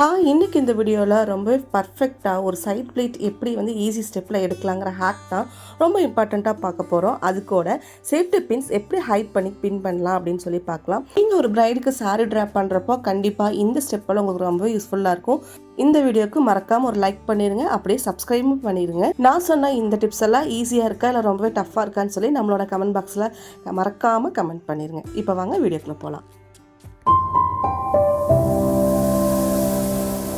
இன்றைக்கி இந்த வீடியோவில் ரொம்பவே பர்ஃபெக்டாக ஒரு சைட் ப்ளீட் எப்படி ஈஸி ஸ்டெப்பில் எடுக்கலாங்கிற ஹேக் தான் ரொம்ப இம்பார்ட்டண்ட்டாக பார்க்க போகிறோம். அதுக்கூட சேஃப்டி பின்ஸ் எப்படி ஹைட் பண்ணி பின் பண்ணலாம் அப்படின்னு சொல்லி பார்க்கலாம். நீங்கள் ஒரு பிரைடுக்கு சாரி ட்ராப் பண்ணுறப்போ கண்டிப்பாக இந்த ஸ்டெப்பில் உங்களுக்கு ரொம்பவே யூஸ்ஃபுல்லாக இருக்கும். இந்த வீடியோக்கு மறக்காமல் ஒரு லைக் பண்ணிடுங்க, அப்படியே சப்ஸ்கிரைபும் பண்ணிடுங்க. நான் சொன்ன இந்த டிப்ஸ் எல்லாம் ஈஸியாக இருக்கா இல்லை ரொம்பவே டஃப்பாக இருக்கான்னு சொல்லி நம்மளோட கமெண்ட் பாக்ஸில் மறக்காமல் கமெண்ட் பண்ணிடுங்க. இப்போ வாங்க வீடியோக்குள்ளே போகலாம்.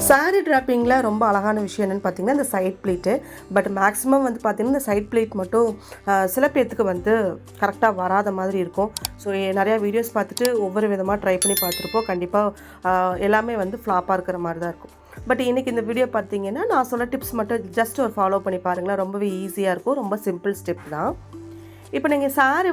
சாரீ ட்ராப்பிங்கில் ரொம்ப அழகான விஷயம் என்னென்னு பார்த்தீங்கன்னா இந்த சைட் ப்ளீட்டு. பட் மேக்ஸிமம் பார்த்திங்கன்னா இந்த சைட் ப்ளீட் மட்டும் சில பேர்த்துக்கு கரெக்டாக வராத மாதிரி இருக்கும். ஸோ நிறையா வீடியோஸ் பார்த்துட்டு ஒவ்வொரு விதமாக ட்ரை பண்ணி பார்த்துருப்போம். கண்டிப்பாக எல்லாமே ஃப்ளாப்பாக இருக்கிற மாதிரி தான் இருக்கும். பட் இன்றைக்கி இந்த வீடியோ பார்த்தீங்கன்னா நான் சொல்ல டிப்ஸ் மட்டும் ஜஸ்ட் ஒரு ஃபாலோ பண்ணி பாருங்களேன். ரொம்பவே ஈஸியாக இருக்கும், ரொம்ப சிம்பிள் ஸ்டெப் தான். இப்போ நீங்கள் சாரி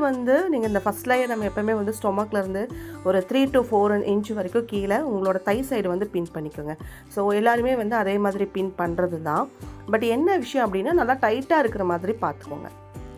நீங்கள் இந்த ஃபஸ்ட் லேயர் நம்ம எப்போவுமே ஸ்டொமக்லேருந்து ஒரு 3 to 4 inch வரைக்கும் கீழே உங்களோட தை சைடு பின் பண்ணிக்கோங்க. ஸோ எல்லாருமே அதே மாதிரி பின் பண்ணுறது தான். பட் என்ன விஷயம் அப்படின்னா நல்லா டைட்டாக இருக்கிற மாதிரி பார்த்துக்கோங்க.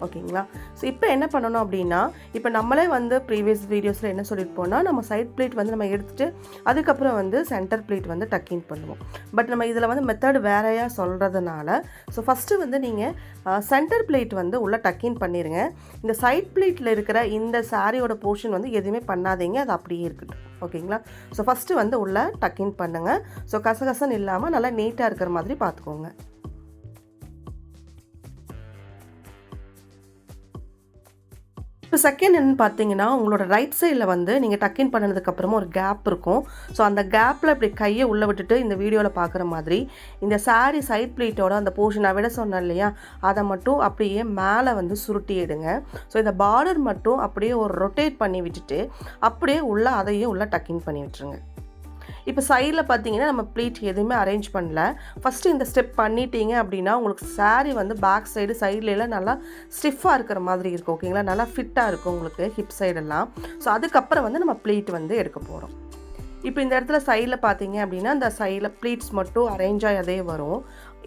ஓகேங்களா? ஸோ இப்போ என்ன பண்ணணும் அப்படின்னா, இப்போ நம்மளே ப்ரீவியஸ் வீடியோஸில் என்ன சொல்லியிருப்போம்னா, நம்ம சைட் ப்ளீட் நம்ம எடுத்துகிட்டு அதுக்கப்புறம் சென்டர் ப்ளீட் டக்கின் பண்ணுவோம். பட் நம்ம இதில் மெத்தட் வேறையாக சொல்கிறதுனால ஸோ ஃபஸ்ட்டு நீங்கள் சென்டர் ப்ளீட் உள்ளே டக்கின் பண்ணிடுங்க. இந்த சைட் ப்ளீட்டில் இருக்கிற இந்த சாரியோட போர்ஷன் எதுவுமே பண்ணாதீங்க, அது அப்படியே இருக்கட்டும். ஓகேங்களா? ஸோ ஃபஸ்ட்டு உள்ளே டக்கின் பண்ணுங்கள். ஸோ கசகசன்னு இல்லாமல் நல்லா நீட்டாக இருக்கிற மாதிரி பார்த்துக்கோங்க. இப்போ செகண்ட் என்னன்னு பார்த்தீங்கன்னா, உங்களோட ரைட் சைடில் நீங்கள் டக்கின் பண்ணதுக்கப்புறமா ஒரு கேப் இருக்கும். ஸோ அந்த கேப்பில் இப்படி கையை உள்ளே விட்டுட்டு இந்த வீடியோவில் பார்க்குற மாதிரி இந்த சாரீ சைட் ப்ளீட்டோட அந்த போர்ஷன் நான் விட சொன்னேன் இல்லையா, அதை மட்டும் அப்படியே மேலே சுருட்டி எடுங்க. ஸோ இந்த பார்டர் மட்டும் அப்படியே ஒரு ரொட்டேட் பண்ணி விட்டுட்டு அப்படியே உள்ளே அதையும் உள்ளே டக்கின் பண்ணி விட்டுருங்க. இப்போ சைடில் பார்த்தீங்கன்னா நம்ம ப்ளீட் எதுவுமே அரேஞ்ச் பண்ணல. ஃபஸ்ட்டு இந்த ஸ்டெப் பண்ணிட்டீங்க அப்படின்னா உங்களுக்கு சாரீ பேக் சைடு சைட்லலாம் நல்லா ஸ்டிஃபாக இருக்கிற மாதிரி இருக்கும். ஓகேங்களா? நல்லா ஃபிட்டாக இருக்கும் உங்களுக்கு ஹிப் சைடெல்லாம். ஸோ அதுக்கப்புறம் நம்ம ப்ளீட் எடுக்க போகிறோம். இப்போ இந்த இடத்துல சைடில் பார்த்தீங்க அப்படின்னா இந்த சைடில் ப்ளீட்ஸ் மட்டும் அரேஞ்ச் ஆகி அதே வரும்.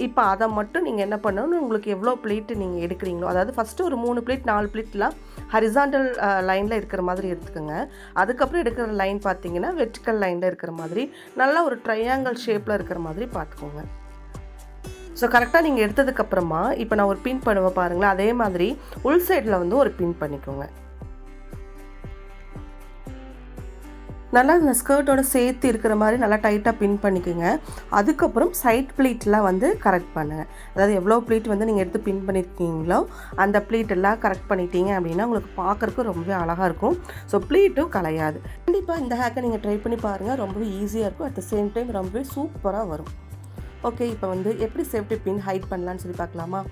இப்போ அதை மட்டும் நீங்கள் என்ன பண்ணணும், உங்களுக்கு எவ்வளோ ப்ளீட்டு நீங்கள் எடுக்கிறீங்களோ, அதாவது ஃபஸ்ட்டு ஒரு 3 ப்ளீட் 4 ப்ளீட்லாம் ஹரிசாண்டல் லைனில் இருக்கிற மாதிரி எடுத்துக்கோங்க. அதுக்கப்புறம் எடுக்கிற லைன் பார்த்தீங்கன்னா வெர்டிக்கல் லைனில் இருக்கிற மாதிரி நல்லா ஒரு ட்ரையாங்கிள் ஷேப்பில் இருக்கிற மாதிரி பார்த்துக்கோங்க. ஸோ கரெக்டாக நீங்கள் எடுத்ததுக்கப்புறமா இப்போ நான் ஒரு பின் பண்ணுவேன் பாருங்களேன், அதே மாதிரி உள் சைடில் ஒரு பின் பண்ணிக்கோங்க. நல்லா இந்த ஸ்கர்ட்டோட சேர்த்து இருக்கிற மாதிரி நல்லா டைட்டாக பின் பண்ணிக்கோங்க. அதுக்கப்புறம் சைட் ப்ளீட்லாம் கரெக்ட் பண்ணுங்கள். அதாவது எவ்வளோ ப்ளீட் நீங்கள் எடுத்து பின் பண்ணியிருக்கீங்களோ அந்த ப்ளீட்டெல்லாம் கரெக்ட் பண்ணிட்டீங்க அப்படின்னா உங்களுக்கு பார்க்குறதுக்கு ரொம்பவே அழகாக இருக்கும். ஸோ ப்ளீட்டும் கலையாது. கண்டிப்பாக இந்த ஹேக்கை நீங்கள் ட்ரை பண்ணி பாருங்கள், ரொம்பவே ஈஸியாக இருக்கும். அட் த சேம் டைம் ரொம்பவே சூப்பராக வரும். ஓகே, இப்போ எப்படி சேஃப்டி பின் ஹைட் பண்ணலான்னு சொல்லி பார்க்கலாமா?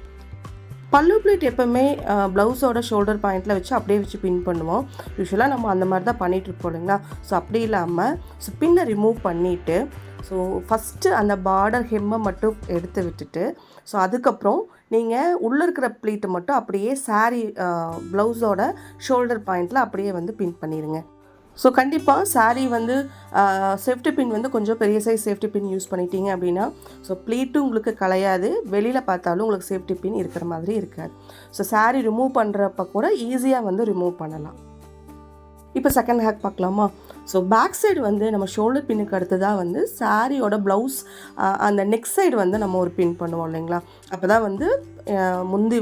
பல்லு ப்ளீட் எப்போவுமே ப்ளவுஸோட ஷோல்டர் பாயிண்டில் வச்சு அப்படியே வச்சு பின் பண்ணுவோம். யூஸ்வலாக நம்ம அந்த மாதிரி தான் பண்ணிகிட்ருப்போம் இல்லைங்களா? ஸோ அப்படி இல்லாமல் பின்னை ரிமூவ் பண்ணிவிட்டு ஸோ ஃபஸ்ட்டு அந்த பார்டர் ஹெம்மை மட்டும் எடுத்து விட்டுட்டு ஸோ அதுக்கப்புறம் நீங்கள் உள்ளே இருக்கிற ப்ளீட்டை மட்டும் அப்படியே சாரீ ப்ளவுஸோட ஷோல்டர் பாயிண்டில் அப்படியே பின் பண்ணிடுங்க. ஸோ கண்டிப்பாக சாரீ சேஃப்டி பின் கொஞ்சம் பெரிய சைஸ் சேஃப்டி பின் யூஸ் பண்ணிட்டீங்க அப்படின்னா ஸோ ப்ளீட்டும் உங்களுக்கு கலையாது, வெளியில் பார்த்தாலும் உங்களுக்கு சேஃப்டி பின் இருக்கிற மாதிரி இருக்காது. ஸோ சாரீ ரிமூவ் பண்ணுறப்ப கூட ஈஸியாக ரிமூவ் பண்ணலாம். இப்போ செகண்ட் ஹேக் பார்க்கலாமா? ஸோ பேக் சைடு நம்ம ஷோல்டர் பின்னுக்கு அடுத்ததாக சாரியோட ப்ளவுஸ் அந்த நெக் சைடு நம்ம ஒரு பின் பண்ணுவோம் இல்லைங்களா? அப்போ தான் முந்தி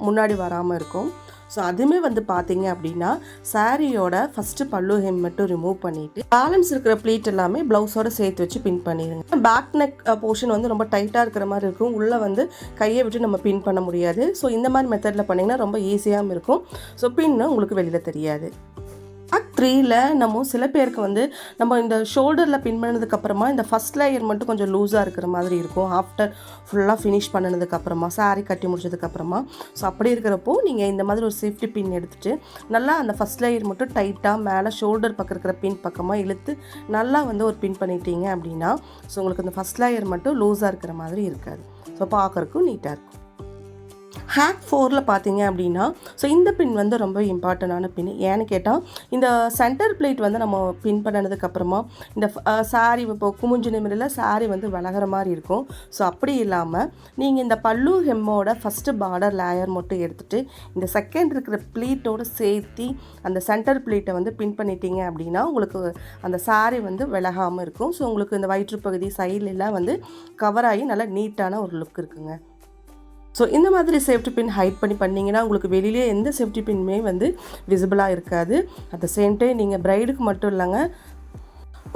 முன்னாடி வராமல் இருக்கும். ஸோ அதுவுமே பார்த்தீங்க அப்படின்னா சாரியோட ஃபஸ்ட்டு பல்லு ஹெம் மட்டும் ரிமூவ் பண்ணிவிட்டு பேலன்ஸ் இருக்கிற ப்ளீட் எல்லாமே ப்ளவுஸோட சேர்த்து வச்சு பின் பண்ணிடுங்க. பேக் நெக் போர்ஷன் ரொம்ப டைட்டாக இருக்கிற மாதிரி இருக்கும். உள்ளே கையை விட்டு நம்ம பின் பண்ண முடியாது. ஸோ இந்த மாதிரி மெத்தடில் பண்ணிங்கன்னா ரொம்ப ஈஸியாகவும் இருக்கும். ஸோ பின்னு உங்களுக்கு வெளியில் தெரியாது. பேக் 3ல் நம்ம சில பேருக்கு நம்ம இந்த ஷோல்டரில் பின் பண்ணதுக்கப்புறமா இந்த ஃபஸ்ட் லேயர் மட்டும் கொஞ்சம் லூஸாக இருக்கிற மாதிரி இருக்கும். ஆஃப்டர் ஃபுல்லாக ஃபினிஷ் பண்ணதுக்கப்புறமா சாரீ கட்டி முடிச்சதுக்கப்புறமா ஸோ அப்படி இருக்கிறப்போ நீங்கள் இந்த மாதிரி ஒரு சேஃப்டி பின் எடுத்துகிட்டு நல்லா அந்த ஃபஸ்ட் லேயர் மட்டும் டைட்டாக மேலே ஷோல்டர் பக்கம் இருக்கிற பின் பக்கமாக இழுத்து நல்லா ஒரு பின் பண்ணிட்டீங்க அப்படின்னா ஸோ உங்களுக்கு அந்த ஃபஸ்ட் லேயர் மட்டும் லூஸாக இருக்கிற மாதிரி இருக்காது. ஸோ பார்க்குறக்கும் நீட்டாக இருக்கும். ஹேக் 4ல் பார்த்தீங்க அப்படின்னா, ஸோ இந்த பின் வந்து ரொம்ப இம்பார்ட்டண்டான பின். ஏன்னு கேட்டால், இந்த சென்டர் பிளேட் வந்து நம்ம பின் பண்ணதுக்கப்புறமா இந்த சாரி இப்போ குமிஞ்சு நிமிரில் சாரி வந்து விலகிற மாதிரி இருக்கும். ஸோ அப்படி இல்லாமல் நீங்கள் இந்த பல்லு ஹெம்மோட ஃபஸ்ட்டு பார்டர் லேயர் மட்டும் எடுத்துகிட்டு இந்த செகண்ட் இருக்கிற ப்ளீட்டோடு சேர்த்தி அந்த சென்டர் ப்ளீட்டை வந்து பின் பண்ணிட்டீங்க அப்படின்னா உங்களுக்கு அந்த சாரி வந்து விலகாமல் இருக்கும். ஸோ உங்களுக்கு இந்த வயிற்றுப்பகுதி சைட்லெலாம் வந்து கவர் ஆகி நல்லா நீட்டான ஒரு லுக் இருக்குங்க. ஸோ இந்த மாதிரி சேஃப்டி பின் ஹைட் பண்ணி பண்ணிங்கன்னா உங்களுக்கு வெளியிலே எந்த சேஃப்டி பின்னுமே வந்து விசிபிளாக இருக்காது. அட் த சேம் டைம் நீங்கள் ப்ரைடுக்கு மட்டும் இல்லைங்க,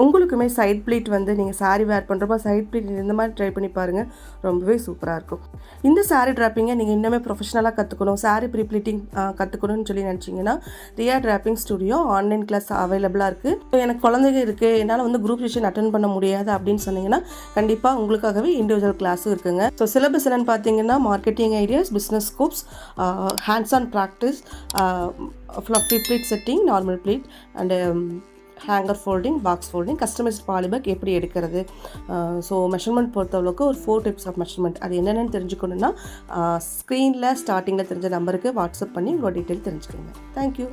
உங்களுக்குமே சைட் ப்ளீட் வந்து நீங்கள் சாரீ வேர் பண்ணுறப்போ சைட் ப்ளீட் இந்த மாதிரி ட்ரை பண்ணி பாருங்கள், ரொம்பவே சூப்பராக இருக்கும். இந்த சாரீ ட்ராப்பிங்கை நீங்கள் இன்னுமே ப்ரொஃபஷனலாக கற்றுக்கணும், சாரீ ப்ரீ ப்ளீட்டிங் கற்றுக்கணும்னு சொல்லி நினச்சிங்கன்னா Riya draping studio online class அவைலபிளாக இருக்குது. ஸோ எனக்கு குழந்தைங்க இருக்குது, என்னால் வந்து குரூப் செஷன் அட்டன் பண்ண முடியாது அப்படின்னு சொன்னீங்கன்னா கண்டிப்பாக உங்களுக்காகவே இண்டிவிஜுவல் கிளாஸும் இருக்குங்க. ஸோ சிலபஸ் என்னென்னு பார்த்தீங்கன்னா marketing ideas, business scopes, hands on practice, fluffy pleat setting, normal pleat and hanger folding, box folding, customised polybag எப்படி எடுக்கிறது. ஸோ மெஷர்மெண்ட் பொறுத்தளவுக்கு ஒரு 4 டைப்ஸ் ஆஃப் மெஷர்மெண்ட். அது என்னென்னு தெரிஞ்சுக்கணுன்னா ஸ்க்ரீனில் ஸ்டார்டிங்கில் தெரிஞ்ச நம்பருக்கு வாட்ஸ்அப் பண்ணி உங்களோட டீட்டெயில் தெரிஞ்சுக்கோங்க. தேங்க்யூ.